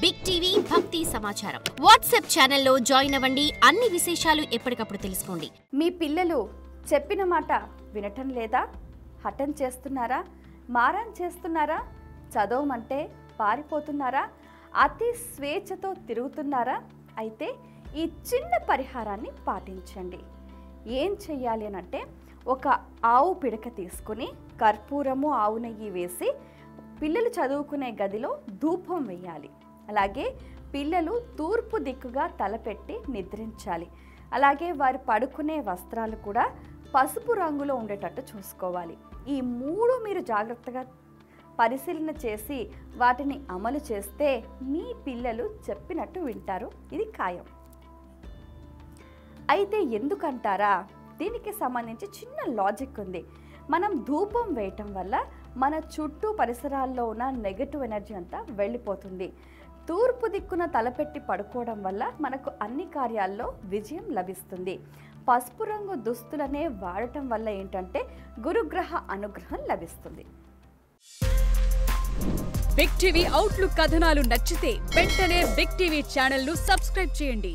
Big TV భక్తి సమాచారం WhatsApp ఛానల్లో జాయిన్ అవ్వండి. అన్ని విశేషాలు ఎప్పటికప్పుడు తెలుసుకోండి. మీ పిల్లలు చెప్పిన మాట వినటం లేదా? హఠం చేస్తున్నారా? మారం చేస్తున్నారా? చదవమంటే పారిపోతున్నారా? అతి స్వేచ్ఛతో తిరుగుతున్నారా? అయితే ఈ చిన్న పరిహారాన్ని పాటించండి. ఏం చెయ్యాలి అనంటే, ఒక ఆవు పిడక తీసుకుని కర్పూరము ఆవు నెయ్యి వేసి పిల్లలు చదువుకునే గదిలో ధూపం వేయాలి. అలాగే పిల్లలు తూర్పు దిక్కుగా తలపెట్టి నిద్రించాలి. అలాగే వారు పడుకునే వస్త్రాలు కూడా పసుపు రంగులో ఉండేటట్టు చూసుకోవాలి. ఈ మూడు మీరు జాగ్రత్తగా పరిశీలన చేసి వాటిని అమలు చేస్తే మీ పిల్లలు చెప్పినట్టు వింటారు. ఇది ఖాయం. అయితే ఎందుకంటారా? దీనికి సంబంధించి చిన్న లాజిక్ ఉంది. మనం ధూపం వేయటం వల్ల మన చుట్టూ పరిసరాల్లో ఉన్న నెగటివ్ ఎనర్జీ అంతా వెళ్ళిపోతుంది. తూర్పు దిక్కున తలపెట్టి పడుకోవడం వల్ల మనకు అన్ని కార్యాల్లో విజయం లభిస్తుంది. పసుపు రంగు దుస్తులనే వాడటం వల్ల ఏంటంటే గురుగ్రహ అనుగ్రహం లభిస్తుంది. బిగ్ టీవీ అవుట్లుక్ కథనాలు నచ్చితే వెంటనే బిగ్ టీవీ ఛానల్ ను సబ్స్క్రైబ్ చేయండి.